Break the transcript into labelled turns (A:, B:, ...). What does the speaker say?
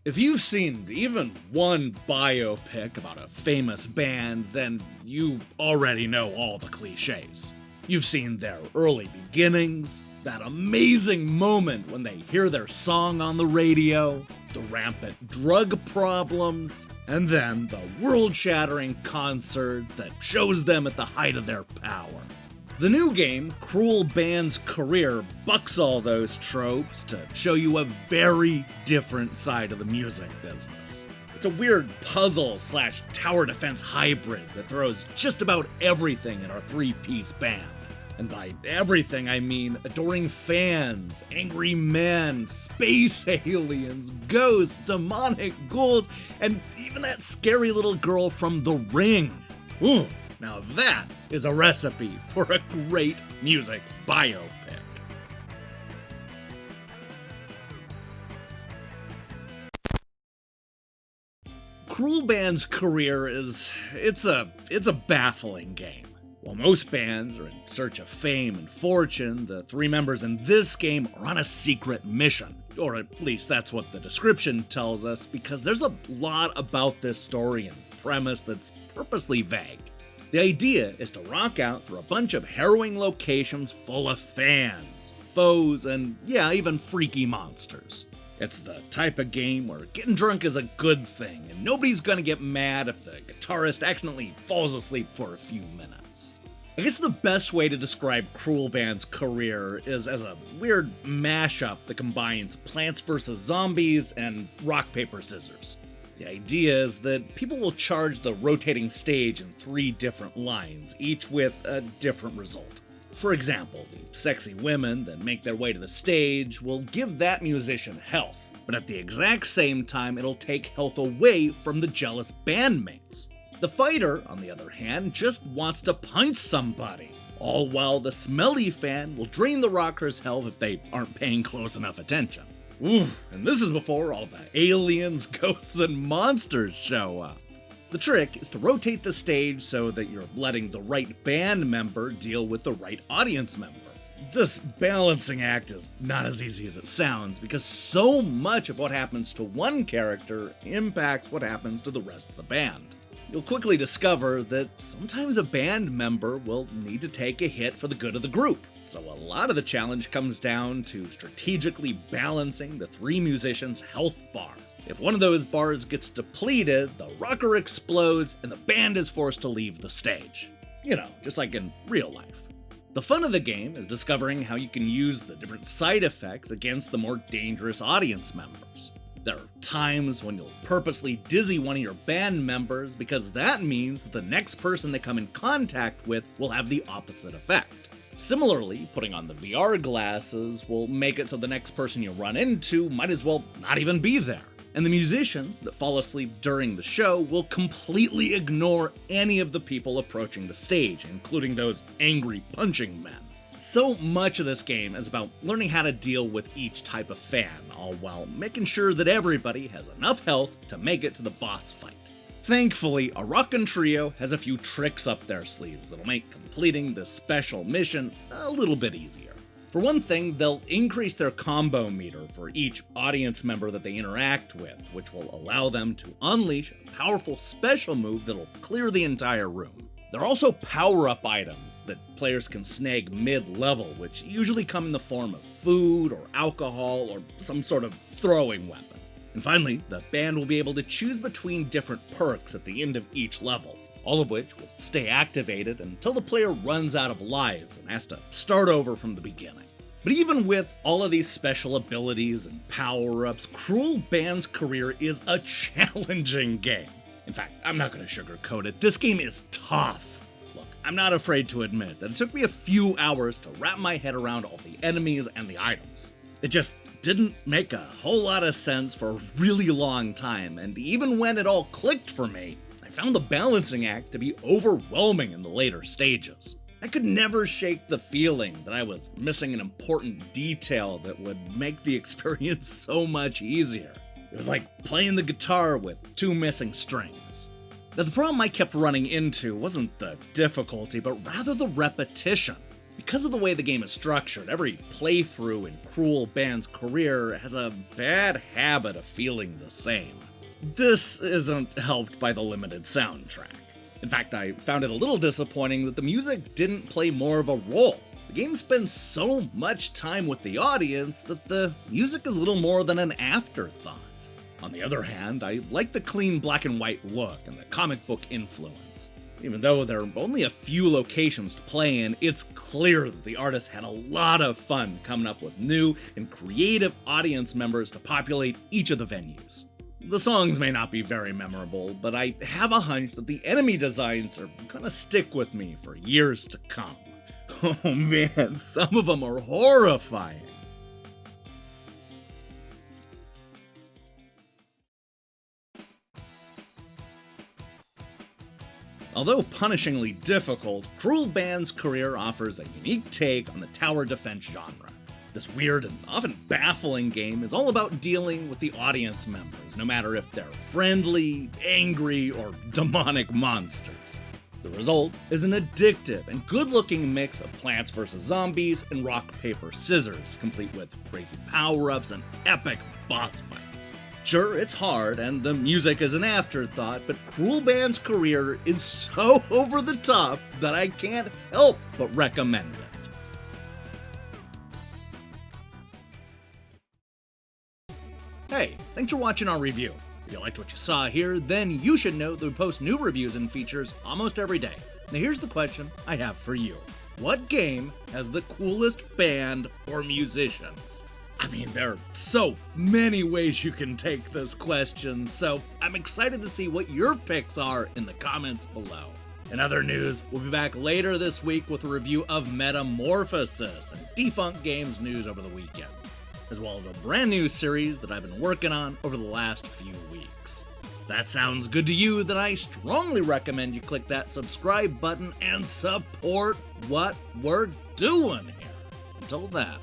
A: If you've seen even one biopic about a famous band, then you already know all the cliches. You've seen their early beginnings, that amazing moment when they hear their song on the radio, the rampant drug problems, and then the world-shattering concert that shows them at the height of their power. The new game, Cruel Band's Career, bucks all those tropes to show you a very different side of the music business. It's a weird puzzle/tower defense hybrid that throws just about everything in our three-piece band. And by everything, I mean adoring fans, angry men, space aliens, ghosts, demonic ghouls, and even that scary little girl from The Ring. Ooh, now that is a recipe for a great music biopic. Cruel Band's Career it's a baffling game. While most bands are in search of fame and fortune, the three members in this game are on a secret mission. Or at least that's what the description tells us, because there's a lot about this story and premise that's purposely vague. The idea is to rock out through a bunch of harrowing locations full of fans, foes, and yeah, even freaky monsters. It's the type of game where getting drunk is a good thing, and nobody's gonna get mad if the guitarist accidentally falls asleep for a few minutes. I guess the best way to describe Cruel Band's Career is as a weird mashup that combines Plants vs. Zombies and rock, paper, scissors. The idea is that people will charge the rotating stage in 3 different lines, each with a different result. For example, the sexy women that make their way to the stage will give that musician health, but at the exact same time it'll take health away from the jealous bandmates. The fighter, on the other hand, just wants to punch somebody, all while the smelly fan will drain the rocker's health if they aren't paying close enough attention. Ooh, and this is before all the aliens, ghosts, and monsters show up. The trick is to rotate the stage so that you're letting the right band member deal with the right audience member. This balancing act is not as easy as it sounds, because so much of what happens to one character impacts what happens to the rest of the band. You'll quickly discover that sometimes a band member will need to take a hit for the good of the group. So a lot of the challenge comes down to strategically balancing the 3 musicians' health bar. If one of those bars gets depleted, the rocker explodes and the band is forced to leave the stage. You know, just like in real life. The fun of the game is discovering how you can use the different side effects against the more dangerous audience members. There are times when you'll purposely dizzy one of your band members because that means that the next person they come in contact with will have the opposite effect. Similarly, putting on the VR glasses will make it so the next person you run into might as well not even be there. And the musicians that fall asleep during the show will completely ignore any of the people approaching the stage, including those angry punching men. So much of this game is about learning how to deal with each type of fan, all while making sure that everybody has enough health to make it to the boss fight. Thankfully, a rockin' trio has a few tricks up their sleeves that'll make completing this special mission a little bit easier. For one thing, they'll increase their combo meter for each audience member that they interact with, which will allow them to unleash a powerful special move that'll clear the entire room. There are also power-up items that players can snag mid-level, which usually come in the form of food or alcohol or some sort of throwing weapon. And finally, the band will be able to choose between different perks at the end of each level, all of which will stay activated until the player runs out of lives and has to start over from the beginning. But even with all of these special abilities and power-ups, Cruel Band's Career is a challenging game. In fact, I'm not going to sugarcoat it, this game is tough. Look, I'm not afraid to admit that it took me a few hours to wrap my head around all the enemies and the items. It just didn't make a whole lot of sense for a really long time, and even when it all clicked for me, I found the balancing act to be overwhelming in the later stages. I could never shake the feeling that I was missing an important detail that would make the experience so much easier. It was like playing the guitar with 2 missing strings. Now, the problem I kept running into wasn't the difficulty, but rather the repetition. Because of the way the game is structured, every playthrough in Cruel Band's career has a bad habit of feeling the same. This isn't helped by the limited soundtrack. In fact, I found it a little disappointing that the music didn't play more of a role. The game spends so much time with the audience that the music is little more than an afterthought. On the other hand, I like the clean black and white look and the comic book influence. Even though there are only a few locations to play in, it's clear that the artist had a lot of fun coming up with new and creative audience members to populate each of the venues. The songs may not be very memorable, but I have a hunch that the enemy designs are gonna stick with me for years to come. Oh man, some of them are horrifying. Although punishingly difficult, Cruel Band's career offers a unique take on the tower defense genre. This weird and often baffling game is all about dealing with the audience members, no matter if they're friendly, angry, or demonic monsters. The result is an addictive and good-looking mix of Plants vs. Zombies and rock, paper, scissors, complete with crazy power-ups and epic boss fights. Sure, it's hard, and the music is an afterthought, but Cruel Band's career is so over the top that I can't help but recommend it. Hey, thanks for watching our review. If you liked what you saw here, then you should know that we post new reviews and features almost every day. Now here's the question I have for you. What game has the coolest band or musicians? I mean, there are so many ways you can take this question, so I'm excited to see what your picks are in the comments below. In other news, we'll be back later this week with a review of Metamorphosis and Defunct Games news over the weekend, as well as a brand new series that I've been working on over the last few weeks. If that sounds good to you, then I strongly recommend you click that subscribe button and support what we're doing here. Until then,